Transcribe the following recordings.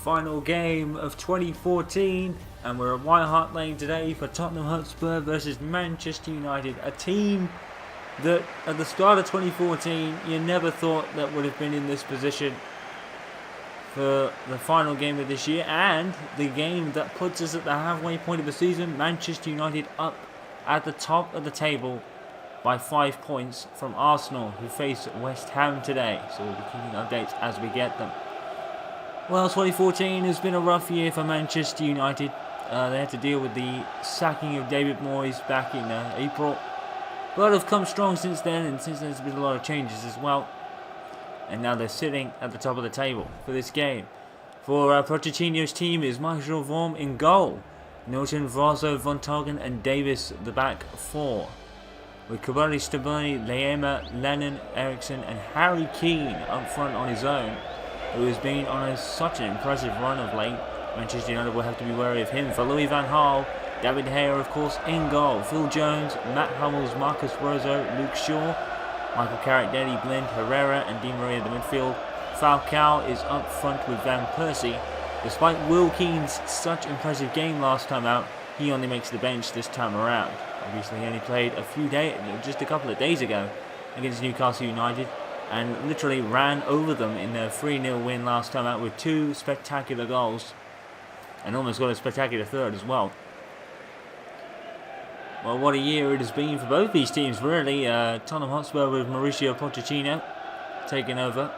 final game of 2014, and we're at White Hart Lane today for Tottenham Hotspur versus Manchester United, a team that at the start of 2014 you never thought that would have been in this position for the final game of this year, and the game that puts us at the halfway point of the season. Manchester United up at the top of the table by 5 points from Arsenal, who face West Ham today, so we'll be keeping updates as we get them. Well, 2014 has been a rough year for Manchester United. They had to deal with the sacking of David Moyes back in April, but have come strong since then, and since then there's been a lot of changes as well. And now they're sitting at the top of the table for this game. For Pochettino's team is Michael Vorm in goal, Norton, Vaso, Von Togen and Davis the back four, with Kabali, Staboni, Leema, Lennon, Eriksson and Harry Keane up front on his own, who has been on such an impressive run of late. Manchester United will have to be wary of him. For Louis Van Gaal, David Gea of course in goal, Phil Jones, Matt Hummels, Marcus Rozo, Luke Shaw, Michael Carrick, Danny Blind, Herrera and Di Maria in the midfield. Falcao is up front with Van Persie. Despite Will Keane's such impressive game last time out, he only makes the bench this time around. Obviously he only played just a couple of days ago against Newcastle United, and literally ran over them in their 3-0 win last time out with two spectacular goals, and almost got a spectacular third as well. Well, what a year it has been for both these teams, really. Tottenham Hotspur with Mauricio Pochettino taking over.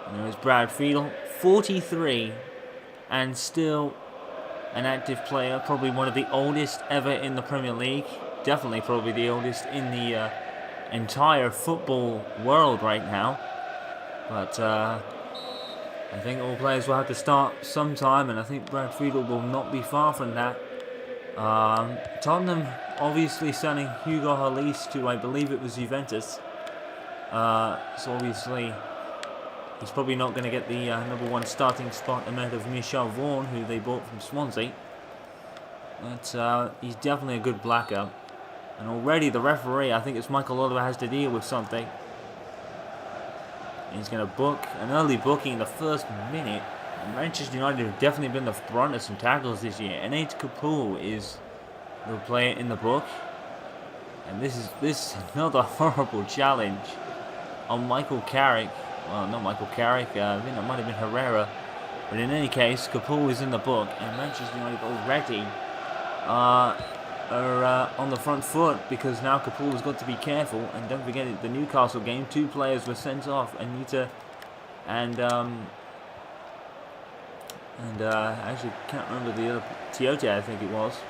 And there's Brad Friedel, 43, and still an active player, probably one of the oldest ever in the Premier League. Definitely probably the oldest in the entire football world right now. But I think all players will have to start sometime, and I think Brad Friedel will not be far from that. Tottenham obviously selling Hugo Lloris to, I believe it was Juventus. So obviously he's probably not going to get the number one starting spot ahead of Michel Vaughan, who they bought from Swansea. But he's definitely a good blacker. And already the referee, I think it's Michael Oliver, has to deal with something. He's going to book an early booking in the first minute. And Manchester United have definitely been the brunt of some tackles this year. And Nate Kapoor is the player in the book. And this is another horrible challenge on Michael Carrick. Well, not Michael Carrick, I think it might have been Herrera. But in any case, Kapoor is in the book, and Manchester United already are on the front foot, because now Kapoor has got to be careful. And don't forget, the Newcastle game, 2 players were sent off, Anita and I actually can't remember the other, Tiote I think it was.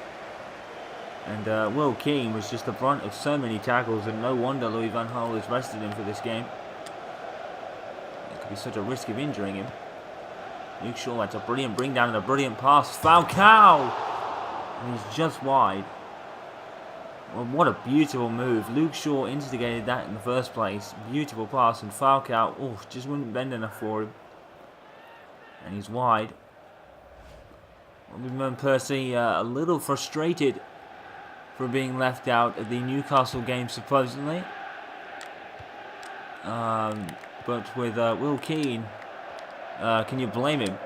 And Will Keane was just the brunt of so many tackles, and no wonder Louis Van Gaal has rested him for this game. It could be such a risk of injuring him. Luke Shaw, that's a brilliant bring down and a brilliant pass. Falcao! And he's just wide. Well, what a beautiful move. Luke Shaw instigated that in the first place. Beautiful pass, and Falcao, just wouldn't bend enough for him. And he's wide. Van Persie a little frustrated for being left out of the Newcastle game, supposedly. But with Will Keane, can you blame him?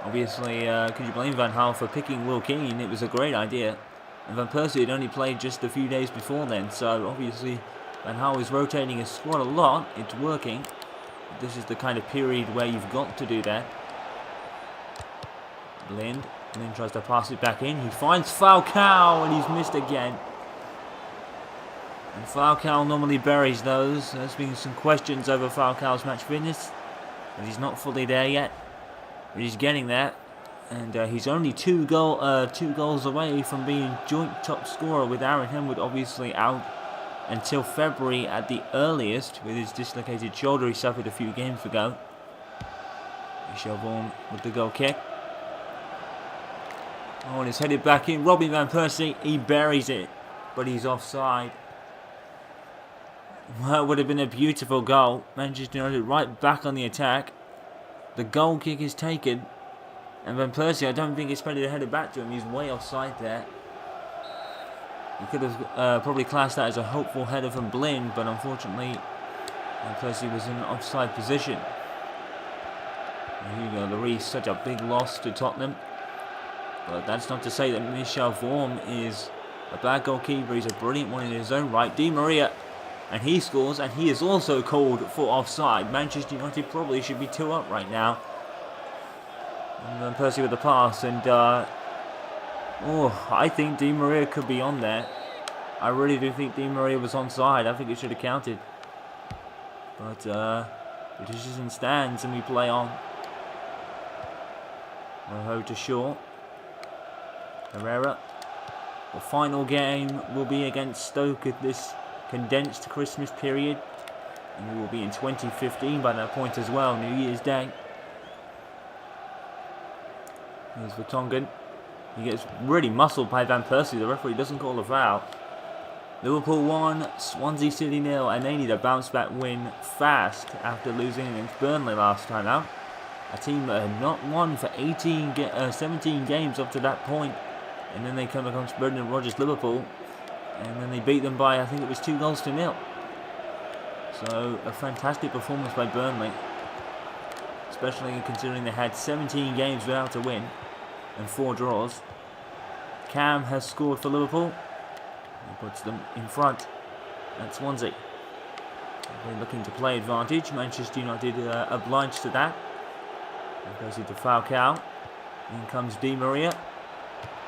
Obviously, could you blame Van Gaal for picking Will Keane? It was a great idea. And Van Persie had only played just a few days before then, so obviously Van Gaal is rotating his squad a lot. It's working. This is the kind of period where you've got to do that. Blind tries to pass it back in. He finds Falcao, and he's missed again. And Falcao normally buries those. There's been some questions over Falcao's match fitness, but he's not fully there yet. But he's getting there, and he's only two goals away from being joint top scorer with Aaron Henwood, obviously out until February at the earliest with his dislocated shoulder he suffered a few games ago. Michel Vaughan with the goal kick. Oh, and it's headed back in. Robin Van Persie, he buries it, but he's offside. Well, it would have been a beautiful goal. Manchester United right back on the attack. The goal kick is taken, and Van Persie, I don't think it's ready to head it back to him. He's way offside there. He could have probably classed that as a hopeful header from Blind, but unfortunately Van Persie was in an offside position. Hugo Lloris, such a big loss to Tottenham. But that's not to say that Michel Vorm is a bad goalkeeper. He's a brilliant one in his own right. Di Maria, and he scores, and he is also called for offside. Manchester United probably should be 2 up right now. And then Percy with the pass, and I think Di Maria could be on there. I really do think Di Maria was onside. I think it should have counted. But the decision stands, and we play on. Rojo to Shaw. Herrera. The final game will be against Stoke at this condensed Christmas period. And we will be in 2015 by that point as well, New Year's Day. Here's Vertonghen. He gets really muscled by Van Persie. The referee doesn't call a foul. Liverpool 1, Swansea City 0, and they need a bounce-back win fast after losing against Burnley last time out. A team that had not won for 17 games up to that point. And then they come against Brendan Rodgers Liverpool, and then they beat them by, I think it was 2-0. So a fantastic performance by Burnley, especially considering they had 17 games without a win and 4 draws. Cam has scored for Liverpool. He puts them in front at Swansea. They're looking to play advantage. Manchester United obliged to that. And goes into Falcao. In comes Di Maria.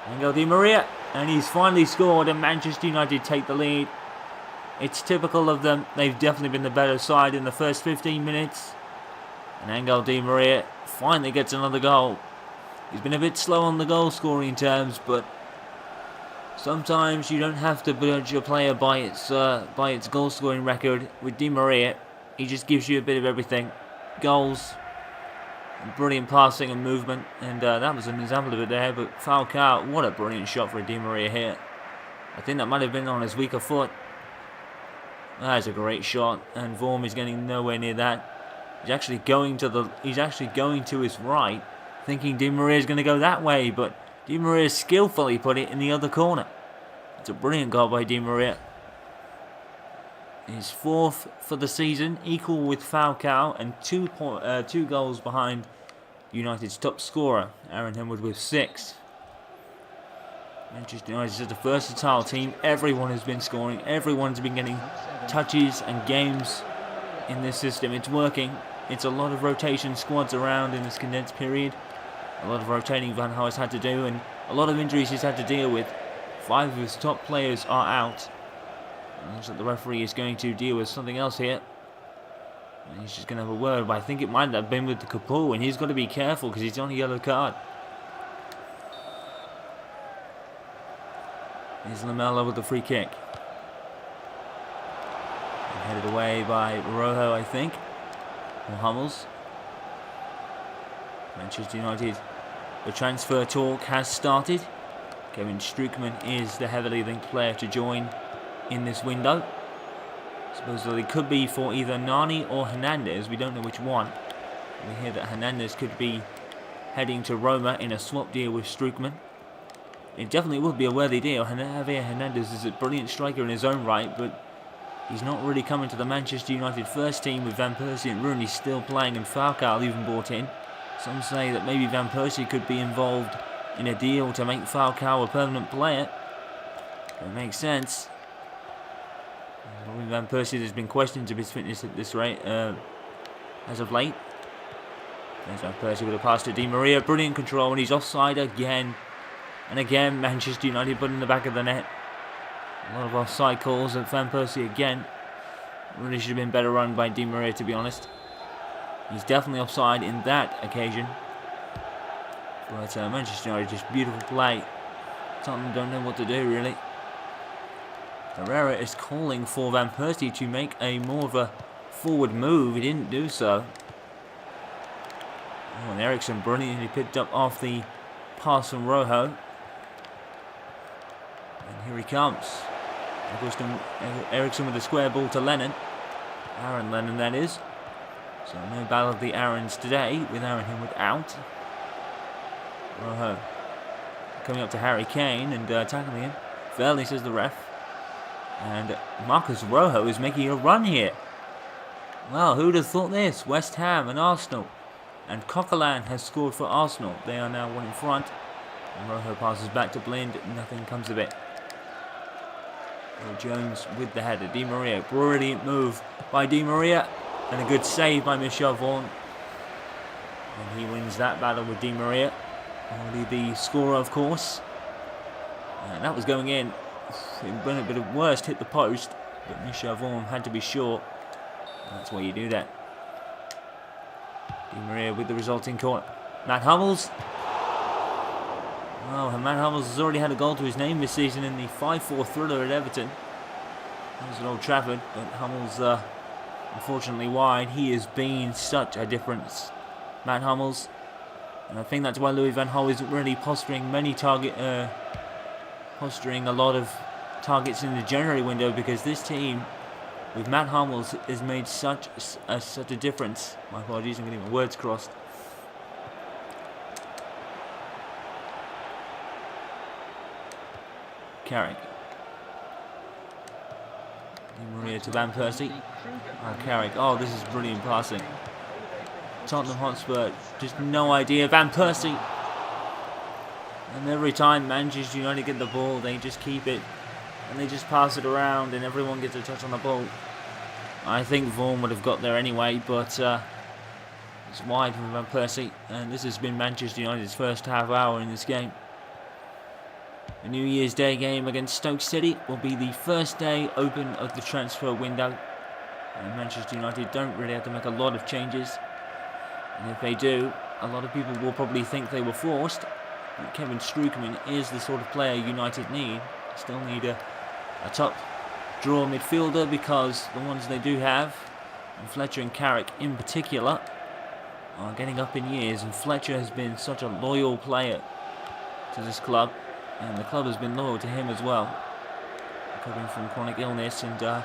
Angel Di Maria, and he's finally scored, and Manchester United take the lead. It's typical of them. They've definitely been the better side in the first 15 minutes. And Angel Di Maria finally gets another goal. He's been a bit slow on the goal scoring terms, but sometimes you don't have to judge your player by its goal scoring record. With Di Maria, he just gives you a bit of everything. Goals, brilliant passing and movement, and that was an example of it there. But Falcao, what a brilliant shot for Di Maria here. I think that might have been on his weaker foot. That's a great shot, and Vorm is getting nowhere near that. He's actually going to his right, thinking Di Maria is going to go that way, but Di Maria skillfully put it in the other corner. It's a brilliant goal by Di Maria. His 4th for the season, equal with Falcao, and 2 goals behind United's top scorer, Aaron Henwood, with 6. Manchester United is a versatile team. Everyone has been scoring. Everyone's been getting touches and games in this system. It's working. It's a lot of rotation squads around in this condensed period. A lot of rotating Van Gaal has had to do, and a lot of injuries he's had to deal with. 5 of his top players are out. It looks like the referee is going to deal with something else here. And he's just going to have a word, but I think it might have been with the Capoue, and he's got to be careful because he's on a yellow card. Here's Lamela with the free kick. And headed away by Rojo, I think. Or Hummels. Manchester United. The transfer talk has started. Kevin Strootman is the heavily linked player to join in this window. Supposedly could be for either Nani or Hernandez. We don't know which one. We hear that Hernandez could be heading to Roma in a swap deal with Strootman. It definitely would be a worthy deal. Javier Hernandez is a brilliant striker in his own right, but he's not really coming to the Manchester United first team with Van Persie and Rooney still playing and Falcao even brought in. Some say that maybe Van Persie could be involved in a deal to make Falcao a permanent player. It makes sense. Van Persie has been questioned of his fitness at this rate as of late. There's Van Persie with a pass to Di Maria. Brilliant control, and he's offside again. And again, Manchester United put in the back of the net. A lot of offside calls at Van Persie again. Really should have been better run by Di Maria, to be honest. He's definitely offside in that occasion. But Manchester United, just beautiful play. Tottenham don't know what to do, really. Herrera is calling for Van Persie to make a more of a forward move. He didn't do so. Oh, and Eriksson brilliantly picked up off the pass from Rojo. And here he comes. Eriksson with the square ball to Lennon. Aaron Lennon, that is. So no battle of the Aarons today, with Aaron Henwood out. Rojo coming up to Harry Kane and tackling him. Fairly, says the ref. And Marcus Rojo is making a run here. Well, who'd have thought this? West Ham and Arsenal And Coquelin has scored for Arsenal. They are now 1 in front. And Rojo passes back to Blind. Nothing comes of it. Jones with the header. Di Maria. Brilliant move by Di Maria. And a good save by Michel Vaughan. And he wins that battle with Di Maria. Already the scorer, of course. And that was going in. It been a bit of worst, hit the post. But Michel Vaughan had to be sure. That's why you do that. Di Maria with the resulting corner. Matt Hummels. Oh, Matt Hummels has already had a goal to his name this season in the 5-4 thriller at Everton. That was at Old Trafford, but Hummels, unfortunately, wide. He has been such a difference, Matt Hummels. And I think that's why Louis Van Gaal isn't really posturing a lot of targets in the January window, because this team with Matt Hummels has made such a difference. My apologies, I'm getting my words crossed. Carrick. Di Maria to Van Persie. Oh, Carrick. Oh, this is brilliant passing. Tottenham Hotspur, just no idea. Van Persie. And every time Manchester United get the ball, they just keep it. And they just pass it around and everyone gets a touch on the ball. I think Vaughan would have got there anyway, but it's wide from Van Persie. And this has been Manchester United's first half hour in this game. The New Year's Day game against Stoke City will be the first day open of the transfer window. And Manchester United don't really have to make a lot of changes. And if they do, a lot of people will probably think they were forced. But Kevin Strootman is the sort of player United need. Still need a top draw midfielder, because the ones they do have, and Fletcher and Carrick in particular, are getting up in years. And Fletcher has been such a loyal player to this club. And the club has been loyal to him as well. Recovering from chronic illness and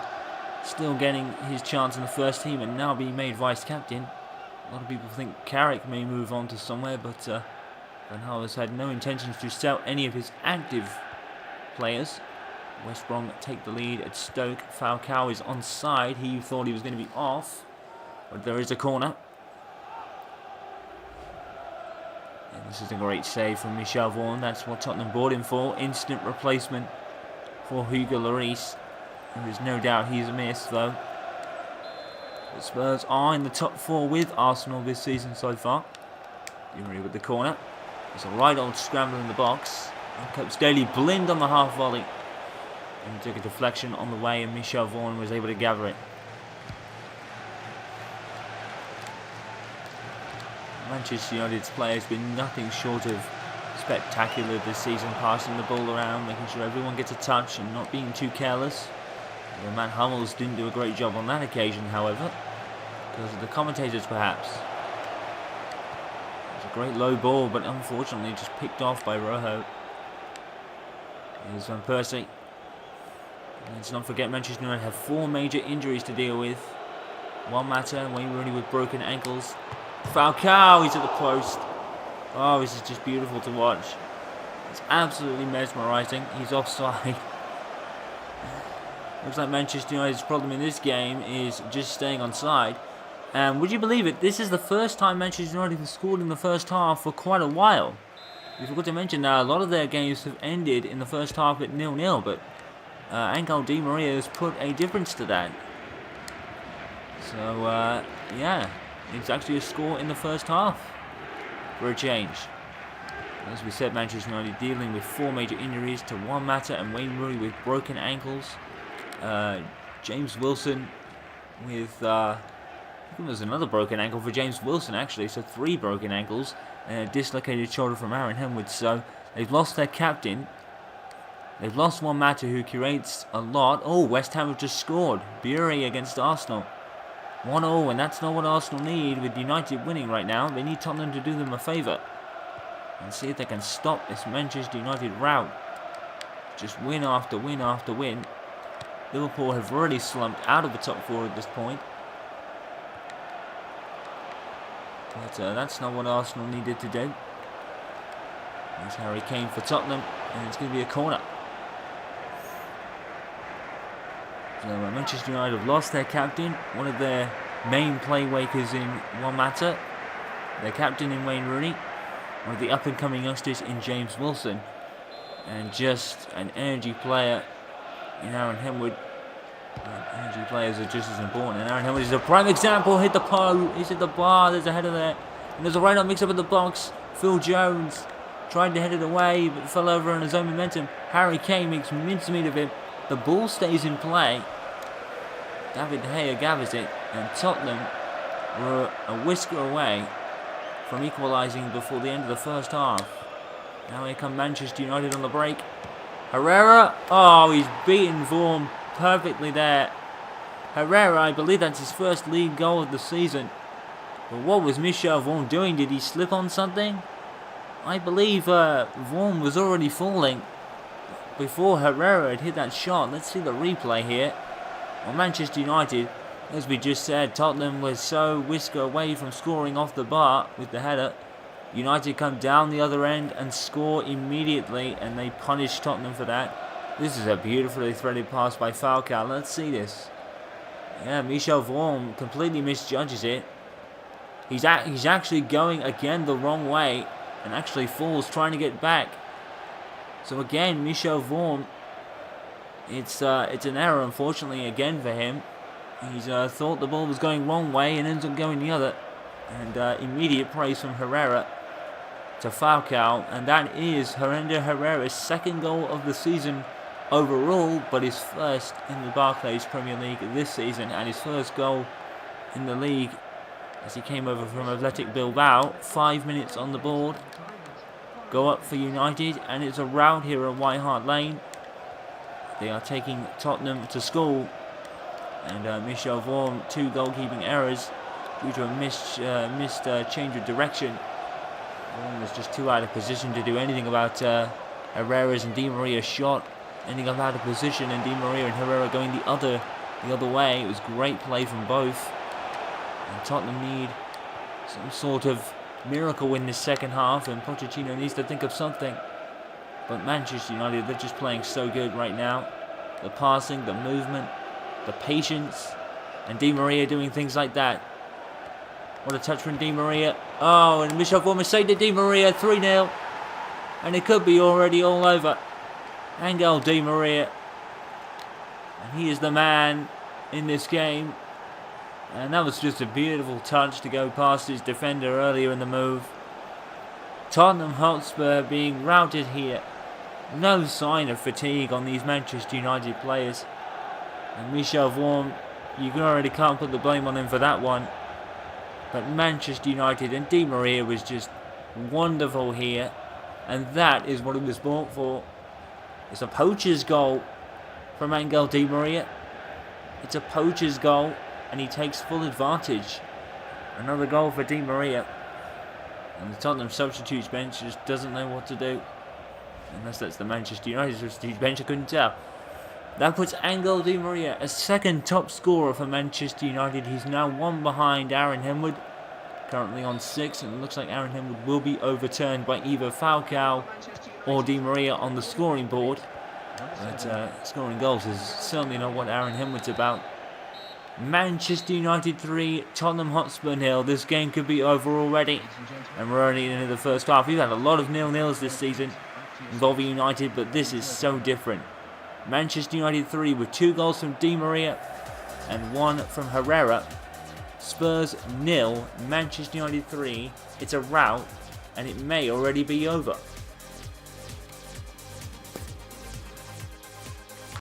still getting his chance in the first team and now being made vice-captain. A lot of people think Carrick may move on to somewhere, but Van Gaal has had no intentions to sell any of his active players. West Brom take the lead at Stoke. Falcao is onside. He thought he was going to be off, but there is a corner. And this is a great save from Michel Vaughan. That's what Tottenham bought him for. Instant replacement for Hugo Lloris. There is no doubt he's a miss, though. The Spurs are in the top 4 with Arsenal this season so far. Di Maria with the corner. There's a right old scramble in the box. And Coates Daly Blind on the half volley. And he took a deflection on the way, and Michel Vaughan was able to gather it. Manchester United's play has been nothing short of spectacular this season, passing the ball around, making sure everyone gets a touch and not being too careless. Matt Hummels didn't do a great job on that occasion, however, because of the commentators perhaps. It was a great low ball, but unfortunately just picked off by Rojo. Here's Van Persie. Let's not forget Manchester United have 4 major injuries to deal with. Juan Mata, Wayne Rooney with broken ankles. Falcao, he's at the post. Oh, this is just beautiful to watch. It's absolutely mesmerising. He's offside. Looks like Manchester United's problem in this game is just staying onside. And would you believe it, this is the first time Manchester United has scored in the first half for quite a while. We forgot to mention that a lot of their games have ended in the first half at 0-0, but Angel Di Maria has put a difference to that. So, yeah. It's actually a score in the first half for a change. As we said, Manchester United dealing with 4 major injuries to Juan Mata and Wayne Rooney with broken ankles. James Wilson with, I think there's another broken ankle for James Wilson actually, so 3 broken ankles and a dislocated shoulder from Aaron Henwood. So they've lost their captain. They've lost Juan Mata, who curates a lot. Oh, West Ham have just scored. Bury against Arsenal. 1-0, and that's not what Arsenal need with United winning right now. They need Tottenham to do them a favour and see if they can stop this Manchester United rout. Just win after win after win. Liverpool have already slumped out of the top 4 at this point. But that's not what Arsenal needed to do. There's Harry Kane for Tottenham, and it's going to be a corner. So Manchester United have lost their captain, one of their main playmakers in Juan Mata. their captain in Wayne Rooney, one of the up-and-coming youngsters in James Wilson, and just an energy player in Aaron Henwood. Energy players are just as important, and Aaron Henwood is a prime example. Hit the pole, he's hit the bar, there's a header there, and there's a right-up mix-up in the box. Phil Jones tried to head it away, but fell over on his own momentum. Harry Kane makes mincemeat of him. The ball stays in play. David De Gea gathers it, and Tottenham were a whisker away from equalising before the end of the first half. Now here come Manchester United on the break. Herrera, oh, he's beaten Vorm perfectly there. Herrera, I believe that's his first league goal of the season. But what was Michel Vorm doing? Did he slip on something? I believe Vorm was already falling before Herrera had hit that shot. Let's see the replay here. Well, Manchester United, as we just said, Tottenham was so whisker away from scoring off the bar with the header. United come down the other end and score immediately, and they punish Tottenham for that. This is a beautifully threaded pass by Falcao. Let's see this. Yeah, Michel Vorm completely misjudges it. He's actually going again the wrong way and actually falls trying to get back. So again, Michel Vorm, it's an error, unfortunately, again for him. He's thought the ball was going wrong way and ends up going the other. And immediate praise from Herrera to Falcao, and that is Hernando Herrera's second goal of the season overall, but his first in the Barclays Premier League this season, and his first goal in the league as he came over from Athletic Bilbao. 5 minutes on the board. Go up for United, and it's a rout here at White Hart Lane. They are taking Tottenham to school, and Michel Vorm, 2 goalkeeping errors due to a missed change of direction. Vorm was just too out of position to do anything about Herrera's and Di Maria's shot. Ending up out of position, and Di Maria and Herrera going the other way. It was great play from both. And Tottenham need some sort of miracle in this second half, and Pochettino needs to think of something. But Manchester United, they're just playing so good right now. The passing, the movement, the patience, and Di Maria doing things like that. What a touch from Di Maria. Oh, and Michel Vorm saved it. Di Maria, 3-0. And it could be already all over. Angel Di Maria. And he is the man in this game. And that was just a beautiful touch to go past his defender earlier in the move. Tottenham Hotspur being routed here. No sign of fatigue on these Manchester United players. And Michel Vorm, you already can't put the blame on him for that one. But Manchester United, and Di Maria was just wonderful here. And that is what he was bought for. It's a poacher's goal from Angel Di Maria. It's a poacher's goal, and he takes full advantage. Another goal for Di Maria. And the Tottenham substitutes bench just doesn't know what to do. Unless that's the Manchester United substitutes bench, I couldn't tell. That puts Angel Di Maria as second top scorer for Manchester United. He's now 1 behind Aaron Henwood, currently on 6, and it looks like Aaron Henwood will be overturned by either Falcao or Di Maria on the scoring board. But scoring goals is certainly not what Aaron Henwood's about. Manchester United 3, Tottenham Hotspur 0. This game could be over already, and we're only into the first half. We've had a lot of 0-0s this season involving United, but this is so different. Manchester United 3 with 2 goals from Di Maria and 1 from Herrera. Spurs 0, Manchester United 3. It's a rout, and it may already be over.